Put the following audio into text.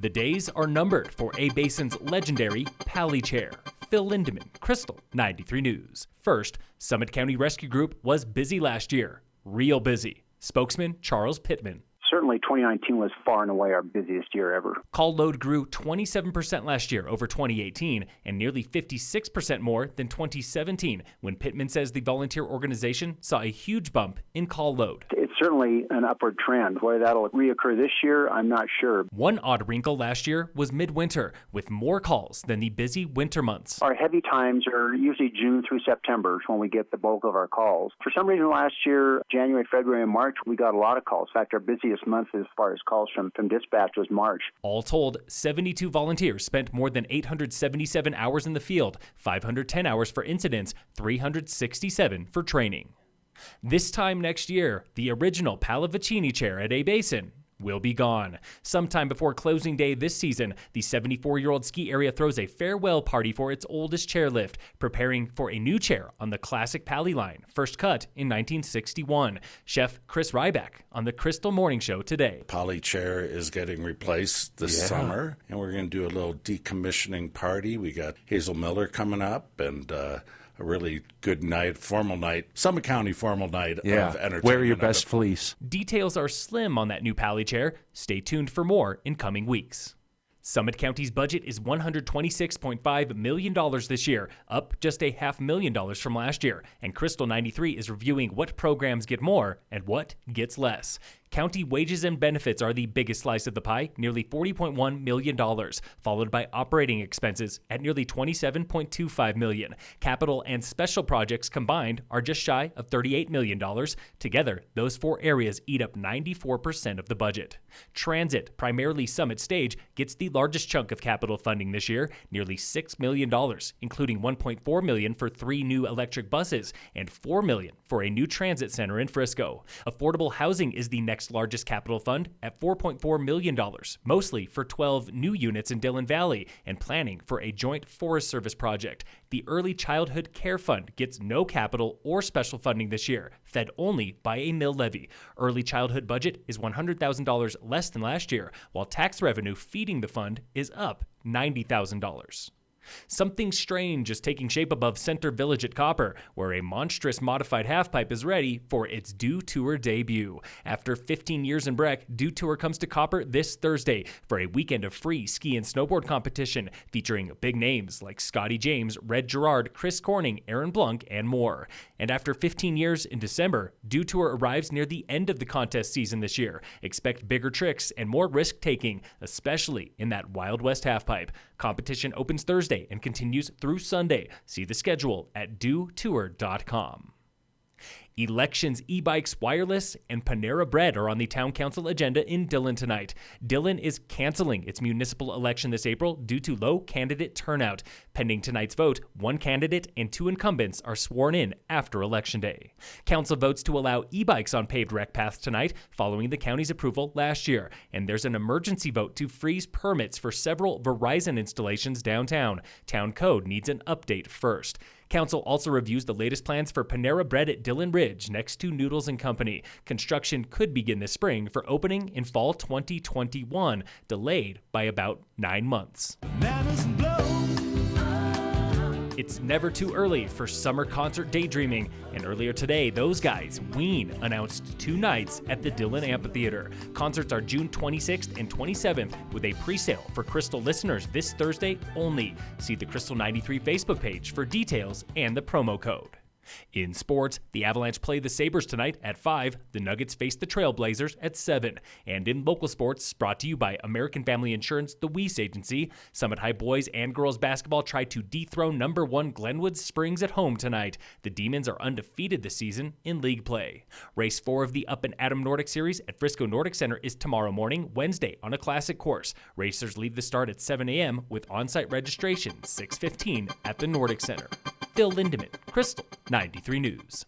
The days are numbered for A-Basin's legendary Pali Chair. Phil Lindeman, Krystal, 93 News. First, Summit County Rescue Group was busy last year. Real busy. Spokesman Charles Pittman. Certainly 2019 was far and away our busiest year ever. Call load grew 27% last year over 2018 and nearly 56% more than 2017 when Pittman says the volunteer organization saw a huge bump in call load. It's certainly an upward trend. Whether that'll reoccur this year, I'm not sure. One odd wrinkle last year was midwinter, with more calls than the busy winter months. Our heavy times are usually June through September when we get the bulk of our calls. For some reason last year, January, February, and March, we got a lot of calls. In fact, our busiest month as far as calls from dispatch was March. All told, 72 volunteers spent more than 877 hours in the field, 510 hours for incidents, 367 for training. This time next year, the original Pallavicini chair at A-Basin will be gone. Sometime before closing day this season, the 74-year-old ski area throws a farewell party for its oldest chairlift, preparing for a new chair on the classic Pali line, first cut in 1961. Chef Chris Ryback on the Krystal Morning Show today. Pali Chair is getting replaced this summer, and we're going to do a little decommissioning party. We got Hazel Miller coming up, and a really good night, formal night, Summit County formal night of entertainment. Wear your best fleece. Details are slim on that new Pali Chair. Stay tuned for more in coming weeks. Summit County's budget is $126.5 million this year, up just $500,000 from last year, and Krystal 93 is reviewing what programs get more and what gets less. County wages and benefits are the biggest slice of the pie, nearly $40.1 million, followed by operating expenses at nearly $27.25 million. Capital and special projects combined are just shy of $38 million. Together, those four areas eat up 94% of the budget. Transit, primarily Summit Stage, gets the largest chunk of capital funding this year, nearly $6 million, including $1.4 million for 3 new electric buses and $4 million for a new transit center in Frisco. Affordable housing is the next largest capital fund at $4.4 million, mostly for 12 new units in Dillon Valley and planning for a joint Forest Service project. The Early Childhood Care Fund gets no capital or special funding this year, fed only by a mill levy. Early childhood budget is $100,000 less than last year, while tax revenue feeding the fund is up $90,000. Something strange is taking shape above Center Village at Copper, where a monstrous modified halfpipe is ready for its Dew Tour debut. After 15 years in Breck, Dew Tour comes to Copper this Thursday for a weekend of free ski and snowboard competition featuring big names like Scotty James, Red Gerard, Chris Corning, Aaron Blunk, and more. And after 15 years in December, Dew Tour arrives near the end of the contest season this year. Expect bigger tricks and more risk-taking, especially in that Wild West halfpipe. Competition opens Thursday and continues through Sunday. See the schedule at dewtour.com. Elections, e-bikes, wireless, and Panera Bread are on the town council agenda in Dillon tonight. Dillon is canceling its municipal election this April due to low candidate turnout. Pending tonight's vote, 1 candidate and 2 incumbents are sworn in after Election Day. Council votes to allow e-bikes on paved rec paths tonight following the county's approval last year. And there's an emergency vote to freeze permits for several Verizon installations downtown. Town code needs an update first. Council also reviews the latest plans for Panera Bread at Dillon Ridge next to Noodles & Company. Construction could begin this spring for opening in fall 2021, delayed by about 9 months. It's never too early for summer concert daydreaming, and earlier today, those guys, Ween, announced 2 nights at the Dillon Amphitheater. Concerts are June 26th and 27th, with a pre-sale for Krystal listeners this Thursday only. See the Krystal 93 Facebook page for details and the promo code. In sports, the Avalanche play the Sabres tonight at 5. The Nuggets face the Trailblazers at 7. And in local sports, brought to you by American Family Insurance, the Weiss Agency, Summit High boys and girls basketball try to dethrone number 1 Glenwood Springs at home tonight. The Demons are undefeated this season in league play. Race 4 of the Up and Adam Nordic Series at Frisco Nordic Center is tomorrow morning, Wednesday, on a classic course. Racers leave the start at 7 a.m. with on-site registration 6:15 at the Nordic Center. Phil Lindeman, Krystal, 93 News.